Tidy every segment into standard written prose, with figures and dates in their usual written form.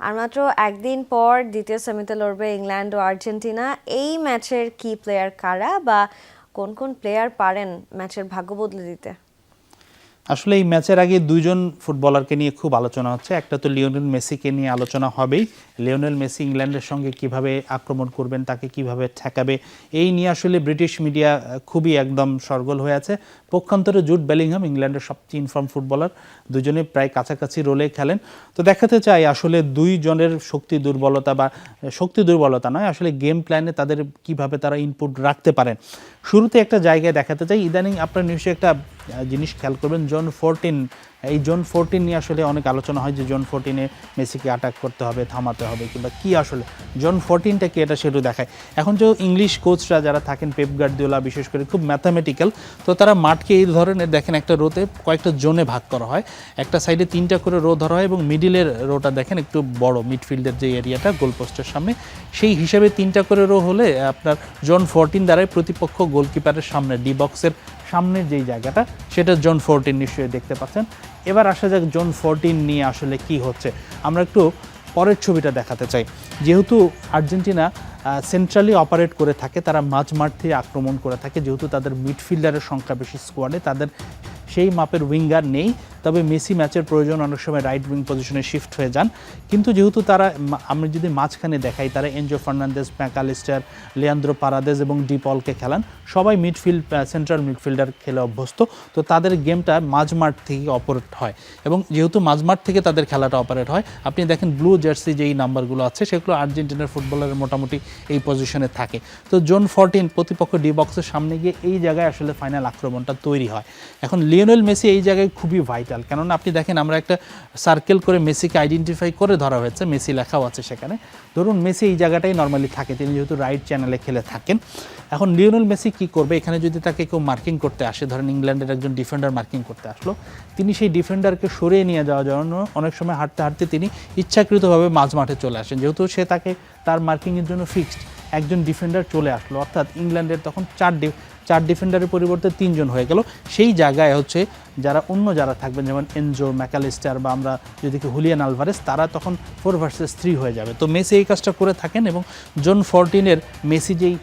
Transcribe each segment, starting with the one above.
আর মাত্র একদিন পর দ্বিতীয় সেমিতে লড়বে ইংল্যান্ড ও আর্জেন্টিনা। এই ম্যাচের কি প্লেয়ার কারা বা কোন কোন প্লেয়ার পারেন ম্যাচের ভাগ্য বদলে দিতে? আসলে এই ম্যাচের আগে দুইজন ফুটবলারকে নিয়ে খুব আলোচনা হচ্ছে। একটা তো লিওনেল মেসিকে নিয়ে আলোচনা হবেই। লিওনেল মেসি ইংল্যান্ডের সঙ্গে কিভাবে আক্রমণ করবেন, তাকে কিভাবে ঠেকাবে, এই নিয়ে আসলে ব্রিটিশ মিডিয়া খুবই একদম সরগোল হয়ে আছে। পক্ষান্তরে জুড বেলিংহাম ইংল্যান্ডের সবচেয়ে ইনফর্ম ফুটবলার, দুজনে প্রায় কাছাকাছি রোলে খেলেন। তো দেখাতে চাই আসলে দুইজনের শক্তি দুর্বলতা, বা শক্তি দুর্বলতা নয়, আসলে গেম প্ল্যানে তাদের কিভাবে তারা ইনপুট রাখতে পারেন। শুরুতে একটা জায়গায় দেখাতে চাই, ইদানিং আপনার নিশ্চয়ই একটা জিনিস খেয়াল করবেন, জন 14, এই জন 14 নিয়ে আসলে অনেক আলোচনা হয় যে জন 14-এ মেসিকে অ্যাটাক করতে হবে, থামাতে হবে, কিংবা কি আসলে জন 14টা কি, এটা সেটা দেখায়। এখন যে ইংলিশ কোচরা যারা থাকেন, পেপ গার্দিওলা বিশেষ করে, খুব ম্যাথামেটিক্যাল। তো তারা মাঠকে এই ধরনের দেখেন, একটা রোতে কয়েকটা জোনে ভাগ করা হয়, একটা সাইডে 3টা করে রো ধরা হয় এবং মিডিলের রোটা দেখেন একটু বড়, মিডফিল্ডের যে এরিয়াটা গোলপোস্টের সামনে, সেই হিসাবে 3টা করে রো হলে আপনার জন 14 দ্বারাই প্রতিপক্ষ গোলকিপারের সামনে, ডি বক্সের সামনের যেই জায়গাটা, সেটা জন 14 নিশ্চয়ই দেখতে পাচ্ছেন। এবার আসা যাক জন 14 নিয়ে আসলে কি হচ্ছে। আমরা একটু পরের ছবিটা দেখাতে চাই। যেহেতু আর্জেন্টিনা সেন্ট্রালি অপারেট করে থাকে, তারা মাঝ মাঠ থেকে আক্রমণ করে থাকে, যেহেতু তাদের মিডফিল্ডারের সংখ্যা বেশি স্কোয়াডে, তাদের সেই মাপের উইঙ্গার নেই। তবে মেসি ম্যাচের প্রয়োজন অনেক সময় রাইট উইং পজিশনে শিফট হয়ে যান। কিন্তু যেহেতু তারা, আমি যদি মাঝখানে দেখাই, তারা এনজো ফার্নান্দেজ, ম্যাকালিস্টার, লিয়ান্দ্রো পারাদেজ এবং ডি পলকে খেলান, সবাই মিডফিল্ড, সেন্ট্রাল মিডফিল্ডার খেলে অভ্যস্ত। তো তাদের গেমটা মাঝমাঠ থেকে অপারেট হয়, এবং যেহেতু মাঝমাঠ থেকে তাদের খেলাটা অপারেট হয়, আপনি দেখেন ব্লু জার্সি যেই নাম্বারগুলো আছে, সেগুলো আর্জেন্টিনার ফুটবলারের মোটামুটি এই পজিশনে থাকে। তো জন 14 প্রতিপক্ষ ডি বক্সের সামনে গিয়ে এই জায়গায় আসলে ফাইনাল আক্রমণটা তৈরি হয়। এখন লিওনেল মেসি এই জায়গায় খুবই ভাইটাল, কেননা আপনি দেখেন আমরা একটা সার্কেল করে মেসিকে আইডেন্টিফাই করে ধরা হয়েছে, মেসি লেখাও আছে সেখানে। ধরুন মেসি এই জায়গাটাই নর্মালি থাকে, তিনি যেহেতু রাইট চ্যানেলে খেলে থাকেন। এখন লিওনেল মেসি কি করবে, এখানে যদি তাকে কেউ মার্কিং করতে আসে, ধরেন ইংল্যান্ডের একজন ডিফেন্ডার মার্কিং করতে আসলো, তিনি সেই ডিফেন্ডারকে সরিয়ে নিয়ে যাওয়ার জন্য অনেক সময় হাঁটতে হাঁটতে তিনি ইচ্ছাকৃতভাবে মাঝ মাঠে চলে আসেন, যেহেতু সে তাকে তার মার্কিংয়ের জন্য ফিক্সড। একজন ডিফেন্ডার চলে আসলো, অর্থাৎ ইংল্যান্ডের তখন চার ডিফেন্ডারের পরিবর্তে 3 জন হয়ে গেল। সেই জায়গায় হচ্ছে যারা অন্য যারা থাকবেন, যেমন এনজো, ম্যাকালিস্টার, বা আমরা যদি হুলিয়ান আলভারেস, তারা তখন 4 ভার্সেস 3 হয়ে যাবে। তো মেসি এই কাজটা করে থাকেন, এবং জন 14-এর মেসি যেই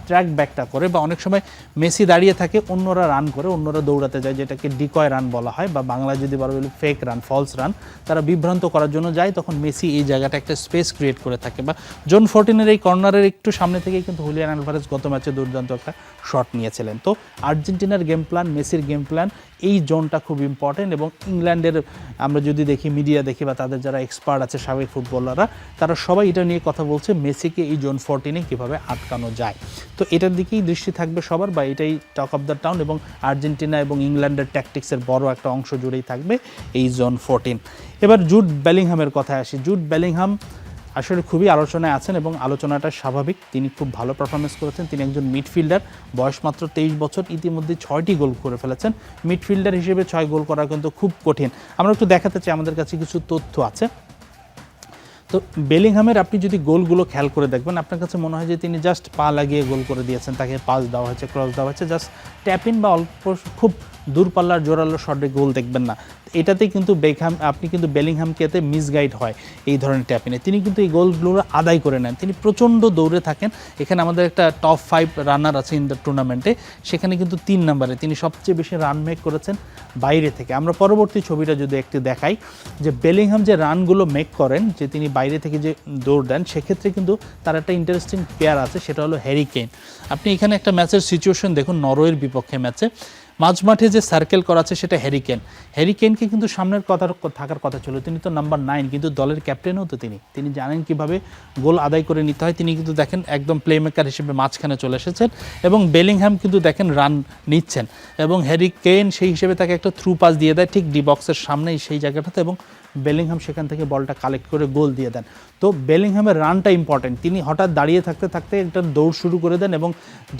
ট্র্যাক ব্যাকটা করে, বা অনেক সময় মেসি দাঁড়িয়ে থাকে, অন্যরা রান করে, অন্যরা দৌড়াতে যায়, যেটাকে ডিকয় রান বলা হয়, বা বাংলায় যদি বলা বলি ফেক রান, ফলস রান। তারা বিভ্রান্ত করার জন্য যায়, তখন মেসি এই জায়গাটা একটা স্পেস ক্রিয়েট করে থাকে। বা জন 14-এর এই কর্নারের একটু সামনে থেকেই কিন্তু হুলিয়ান আলভারেজ গত ম্যাচে দুর্দান্ত একটা শট নিয়েছিলেন। তো আর্জেন্টিনার গেম প্ল্যান, মেসির গেম প্ল্যান, এই জোনটা খুব ইম্পর্টেন্ট। এবং ইংল্যান্ডের আমরা যদি দেখি, মিডিয়া দেখি, বা তাদের যারা এক্সপার্ট আছে, সাবেক ফুটবলাররা, তারা সবাই এটা নিয়ে কথা বলছে, মেসিকে এই জোন 14-এ কীভাবে আটকানো যায়। তো এটার দিকেই দৃষ্টি থাকবে সবার, বা এটাই টক অফ দ্য টাউন, এবং আর্জেন্টিনা এবং ইংল্যান্ডের ট্যাকটিক্সের বড় একটা অংশ জুড়েই থাকবে এই জোন 14। এবার জুড বেলিংহামের কথায় আসি। জুড বেলিংহাম আসলে খুবই আলোচনায় আছেন, এবং আলোচনাটা স্বাভাবিক। তিনি খুব ভালো পারফরমেন্স করেছেন। তিনি একজন মিডফিল্ডার, বয়স মাত্র 23 বছর, ইতিমধ্যে 6টি গোল করে ফেলেছেন। মিডফিল্ডার হিসেবে 6 গোল করা কিন্তু খুব কঠিন। আমরা একটু দেখাতে চাই, আমাদের কাছে কিছু তথ্য আছে। তো বেলিংহামের আপনি যদি গোলগুলো খেয়াল করে দেখবেন, আপনার কাছে মনে হয় যে তিনি জাস্ট পা লাগিয়ে গোল করে দিয়েছেন, তাকে পাস দেওয়া হয়েছে, ক্রস দেওয়া হয়েছে, জাস্ট ট্যাপ ইন বা অল্প খুব দূরপাল্লার জোরালো শটে গোল দেখবেন না। এটাতেই কিন্তু আপনি কিন্তু বেলিংহামকে এতে মিসগাইড হয় এই ধরনের ট্যাপিনে। তিনি কিন্তু এই গোলগুলো আদায় করে নেন, তিনি প্রচণ্ড দৌড়ে থাকেন। এখানে আমাদের একটা টপ 5 রানার আছে ইন দ্য টুর্নামেন্টে, সেখানে কিন্তু 3 নম্বরে তিনি সবচেয়ে বেশি রান মেক করেছেন বাইরে থেকে। আমরা পরবর্তী ছবিটা যদি একটু দেখাই, যে বেলিংহাম যে রানগুলো মেক করেন, যে তিনি বাইরে থেকে যে দৌড় দেন, সেক্ষেত্রে কিন্তু তার একটা ইন্টারেস্টিং পেয়ার আছে, সেটা হলো হ্যারি কেইন। আপনি এখানে একটা ম্যাচের সিচুয়েশন দেখুন, নরওয়ের বিপক্ষে ম্যাচে মাঝমাঠে যে সার্কেল করা আছে সেটা হ্যারি কেইন। হ্যারি কেইনকে কিন্তু সামনের থাকার কথা ছিল, তিনি তো নাম্বার 9, কিন্তু দলের ক্যাপ্টেনও তো তিনি জানেন কিভাবে গোল আদায় করে নিতে হয়। তিনি কিন্তু দেখেন একদম প্লেমেকার হিসেবে মাঝখানে চলে এসেছেন, এবং বেলিংহাম কিন্তু দেখেন রান নিচ্ছেন, এবং হ্যারি কেইন সেই হিসেবে তাকে একটা থ্রু পাস দিয়ে দেয় ঠিক ডি বক্সের সামনেই সেই জায়গাটাতে, এবং বেলিংহাম সেখান থেকে বলটা কালেক্ট করে গোল দিয়ে দেন। তো বেলিংহামের রানটা ইম্পর্টেন্ট। তিনি হঠাৎ দাঁড়িয়ে থাকতে থাকতে একটা দৌড় শুরু করে দেন, এবং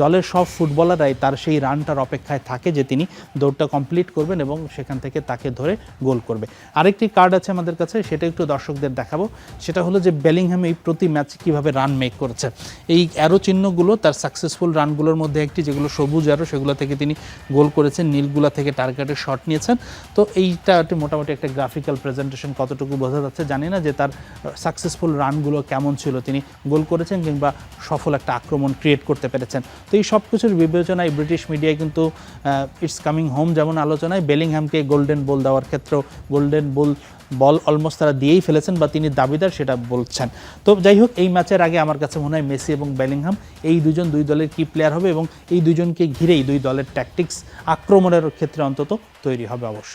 দলের সব ফুটবলাররাই তার সেই রানটার অপেক্ষায় থাকে যে তিনি দৌড়টা কমপ্লিট করবেন এবং সেখান থেকে তাকে ধরে গোল করবে। আরেকটি কার্ড আছে আমাদের কাছে, সেটা একটু দর্শকদের দেখাবো। সেটা হলো যে বেলিংহাম এই প্রতি ম্যাচে কীভাবে রান মেক করেছে। এই অ্যারো চিহ্নগুলো তার সাকসেসফুল রানগুলোর মধ্যে একটি, যেগুলো সবুজ অ্যারো, সেগুলো থেকে তিনি গোল করেছেন, নীলগুলা থেকে টার্গেটের শট নিয়েছেন। তো এইটা মোটামুটি একটা গ্রাফিক্যাল প্রেজেন্টেশন প্রেজেন্টেশন কতটুকু বোঝা যাচ্ছে জানি না যে তার সাকসেসফুল রানগুলো কেমন ছিল, তিনি গোল করেছেন কিংবা সফল একটা আক্রমণ ক্রিয়েট করতে পেরেছেন। তো এই সব কিছুর বিবেচনায় ব্রিটিশ মিডিয়ায় কিন্তু ইটস কামিং হোম যেমন আলোচনায়, বেলিংহ্যামকে গোল্ডেন বল দেওয়ার ক্ষেত্রেও গোল্ডেন বল অলমোস্ট তারা দিয়েই ফেলেছেন বা তিনি দাবিদার সেটা বলছেন। তো যাই হোক, এই ম্যাচের আগে আমার কাছে মনে হয় মেসি এবং বেলিংহ্যাম এই দুজন দুই দলের কি প্লেয়ার হবে এবং এই দুজনকে ঘিরেই দুই দলের ট্যাকটিক্স আক্রমণের ক্ষেত্রে অন্তত তৈরি হবে অবশ্যই।